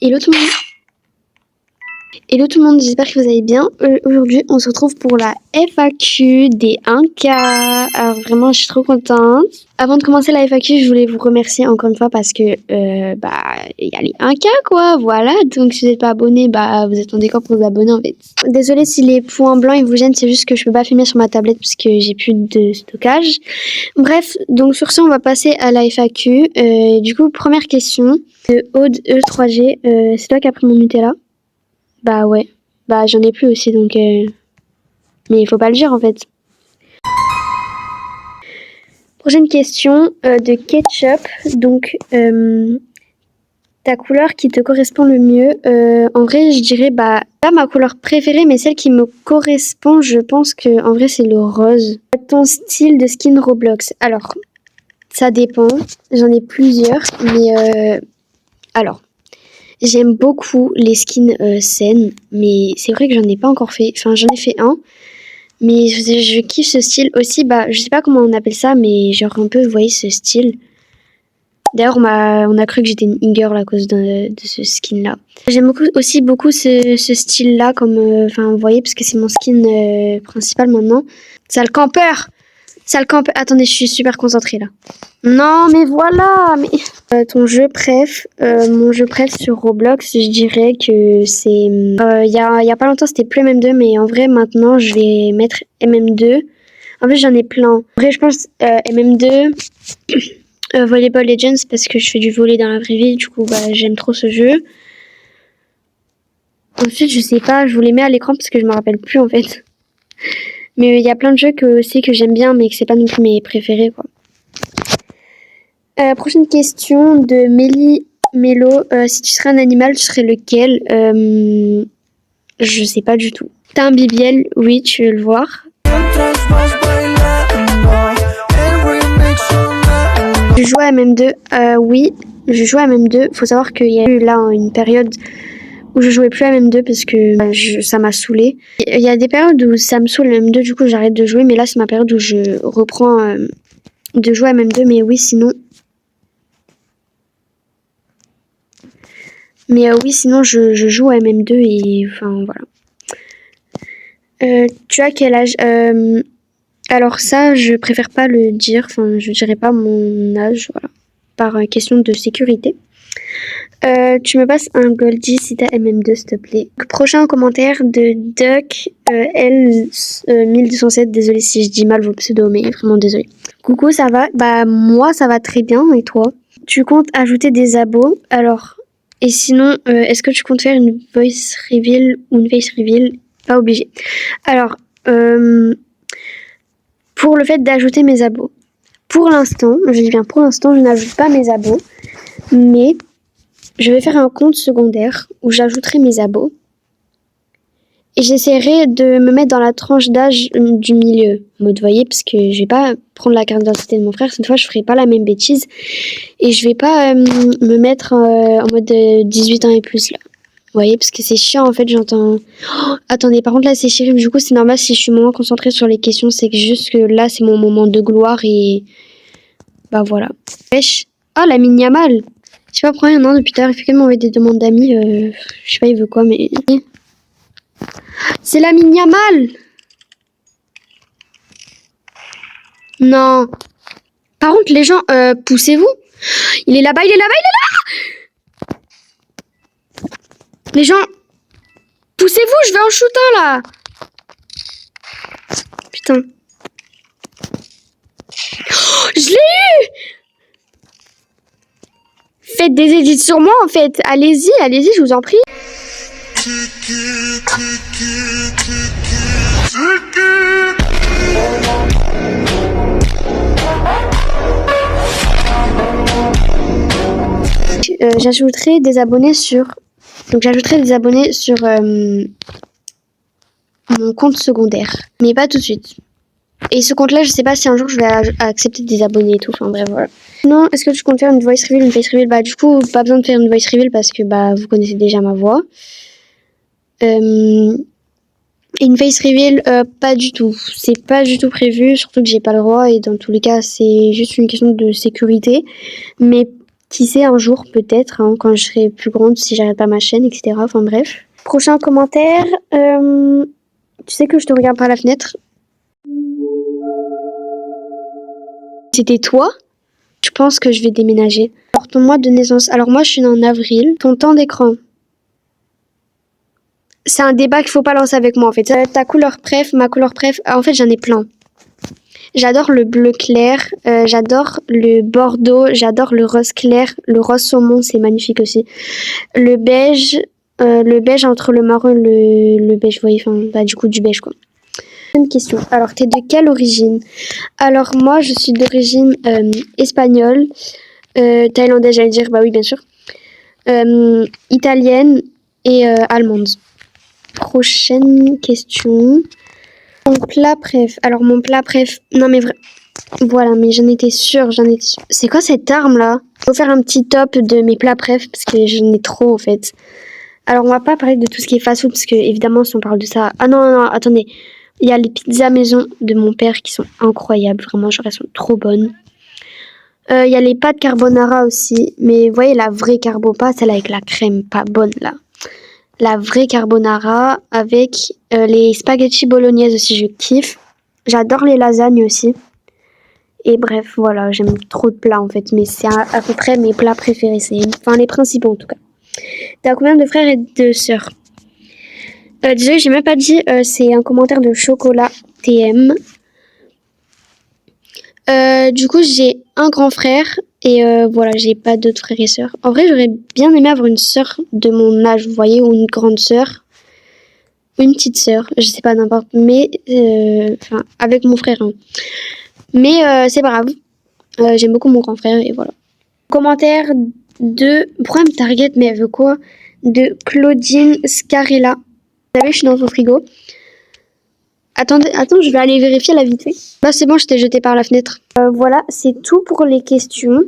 Hello tout le monde. Hello tout le monde, j'espère que vous allez bien. Aujourd'hui, on se retrouve pour la FAQ des 1K. Alors vraiment, je suis trop contente. Avant de commencer la FAQ, je voulais vous remercier encore une fois parce que il y a les 1K quoi, voilà. Donc si vous n'êtes pas abonné, vous attendez quoi pour vous abonner en fait. Désolée si les points blancs ils vous gênent, c'est juste que je peux pas filmer sur ma tablette parce que j'ai plus de stockage. Bref, donc sur ce, on va passer à la FAQ. Du coup, première question de Aude E3G. C'est toi qui as pris mon Nutella? Bah ouais, j'en ai plus aussi donc mais il faut pas le dire en fait. Prochaine question de Ketchup. Donc ta couleur qui te correspond le mieux. En vrai, je dirais pas ma couleur préférée mais celle qui me correspond, je pense que en vrai c'est le rose. Ton style de skin Roblox. Alors, ça dépend. J'en ai plusieurs mais alors j'aime beaucoup les skins saines, mais c'est vrai que j'en ai pas encore fait. Enfin, j'en ai fait un, mais je kiffe ce style aussi. Je sais pas comment on appelle ça, mais genre un peu, vous voyez ce style. D'ailleurs, on a cru que j'étais une e-girl à cause de ce skin-là. J'aime aussi beaucoup ce style-là, comme, vous voyez, parce que c'est mon skin principal maintenant. Sale campeur! Attendez, je suis super concentrée là. Non, mais voilà. Mais ton jeu préf, mon jeu préf sur Roblox, je dirais que c'est. Il y a pas longtemps, c'était plus MM2, mais en vrai, maintenant, je vais mettre MM2. En fait, j'en ai plein. En vrai, je pense MM2, Volleyball Legends, parce que je fais du volley dans la vraie vie. Du coup, j'aime trop ce jeu. Ensuite, je sais pas, je vous les mets à l'écran parce que je me rappelle plus en fait. Mais il y a plein de jeux que j'aime bien, mais que c'est pas non plus mes préférés, quoi. Prochaine question de Mélo. Si tu serais un animal, tu serais lequel? Je sais pas du tout. T'as un BBL? Oui, tu veux le voir. Je joue à MM2. Oui, je joue à MM2. Faut savoir qu'il y a eu là une période où je jouais plus à MM2 parce que ça m'a saoulé. Il y a des périodes où ça me saoule MM2, du coup j'arrête de jouer, mais là c'est ma période où je reprends de jouer à MM2, mais oui sinon... oui sinon je joue à MM2 et enfin voilà. Tu as quel âge? Alors ça je préfère pas le dire, enfin je dirais pas mon âge, voilà, par question de sécurité. Tu me passes un Goldie si t'as MM2 s'il te plaît. Prochain commentaire de Duck L1207. Désolée si je dis mal vos pseudos, mais vraiment désolée. Coucou, ça va? Moi ça va très bien, et toi? Tu comptes ajouter des abos? Alors, et sinon, est-ce que tu comptes faire une voice reveal ou une face reveal? Pas obligé. Alors, pour le fait d'ajouter mes abos, pour l'instant, je dis bien pour l'instant, je n'ajoute pas mes abos, mais je vais faire un compte secondaire où j'ajouterai mes abos et j'essaierai de me mettre dans la tranche d'âge du milieu. Vous voyez, parce que je vais pas prendre la carte d'identité de mon frère, cette fois je ferai pas la même bêtise et je vais pas me mettre en mode 18 ans et plus là. Vous voyez, parce que c'est chiant en fait, j'entends... Oh, attendez, par contre là c'est Chérif, du coup c'est normal si je suis moins concentrée sur les questions, c'est que juste que là c'est mon moment de gloire et... voilà. Wesh. Oh, la Yamal. Je sais pas pourquoi il y en a un depuis tard, il fait quand même envoyer des demandes d'amis, je sais pas il veut quoi mais... C'est la Yamal. Non. Par contre les gens, poussez-vous. Il est là-bas. Les gens, poussez-vous, je vais en shoot un là. Putain. Oh, je l'ai eu. Faites des édits sur moi en fait. Allez-y, je vous en prie. J'ajouterai des abonnés sur mon compte secondaire, mais pas tout de suite. Et ce compte-là, je sais pas si un jour je vais accepter des abonnés et tout. Enfin bref, voilà. Non, est-ce que tu comptes faire une voice reveal, une face reveal? Du coup, pas besoin de faire une voice reveal parce que vous connaissez déjà ma voix. Une face reveal, pas du tout. C'est pas du tout prévu, surtout que j'ai pas le droit et dans tous les cas, c'est juste une question de sécurité. Mais Qui sait, un jour peut-être, hein, quand je serai plus grande, si j'arrête pas ma chaîne, etc. Enfin bref. Prochain commentaire. Tu sais que je te regarde par la fenêtre. C'était toi? Je pense que je vais déménager. Alors, ton mois de naissance. Alors moi, je suis née en avril. Ton temps d'écran. C'est un débat qu'il faut pas lancer avec moi en fait. Ta couleur préf, ma couleur préf. En fait, j'en ai plein. J'adore le bleu clair, j'adore le bordeaux, j'adore le rose clair, le rose saumon, c'est magnifique aussi. Le beige entre le marron et le beige, vous voyez, enfin, bah, du coup, du beige quoi. Une question. Alors, t'es de quelle origine? Alors, moi, je suis d'origine espagnole, thaïlandaise, j'allais dire, bah oui, bien sûr, italienne et allemande. Prochaine question. Mon plat préf. Alors, mon plat préf. Non, mais voilà, mais j'en étais sûre. C'est quoi cette arme là? Faut faire un petit top de mes plats préf parce que j'en ai trop en fait. Alors, on va pas parler de tout ce qui est fast-food parce que, évidemment, si on parle de ça. Ah non, non, non, attendez. Il y a les pizzas maison de mon père qui sont incroyables. Vraiment, genre, elles sont trop bonnes. Il y a les pâtes carbonara aussi. Mais vous voyez, la vraie carbo, pas celle avec la crème, pas bonne là. La vraie carbonara avec les spaghettis bolognaise aussi, je kiffe. J'adore les lasagnes aussi. Et bref, voilà, j'aime trop de plats en fait, mais c'est à peu près mes plats préférés, enfin les principaux en tout cas. T'as combien de frères et de sœurs? Désolé, j'ai même pas dit, c'est un commentaire de Chocolat TM. Du coup, j'ai un grand frère et voilà, j'ai pas d'autres frères et sœurs. En vrai, j'aurais bien aimé avoir une sœur de mon âge, vous voyez, ou une grande sœur. Une petite sœur, je sais pas, n'importe, mais enfin, avec mon frère. Hein. Mais c'est pas grave. J'aime beaucoup mon grand frère et voilà. Commentaire de. Pourquoi elle me target? Mais elle veut quoi? De Claudine Scarella. Vous savez, je suis dans son frigo. Attends, je vais aller vérifier la vite fait. Bah, c'est bon, je t'ai jeté par la fenêtre. Voilà, c'est tout pour les questions.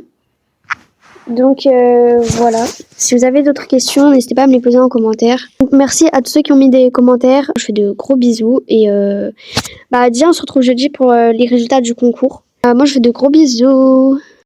Donc voilà, si vous avez d'autres questions, n'hésitez pas à me les poser en commentaire. Donc, merci à tous ceux qui ont mis des commentaires. Je fais de gros bisous et bah déjà on se retrouve jeudi pour les résultats du concours. Moi je fais de gros bisous.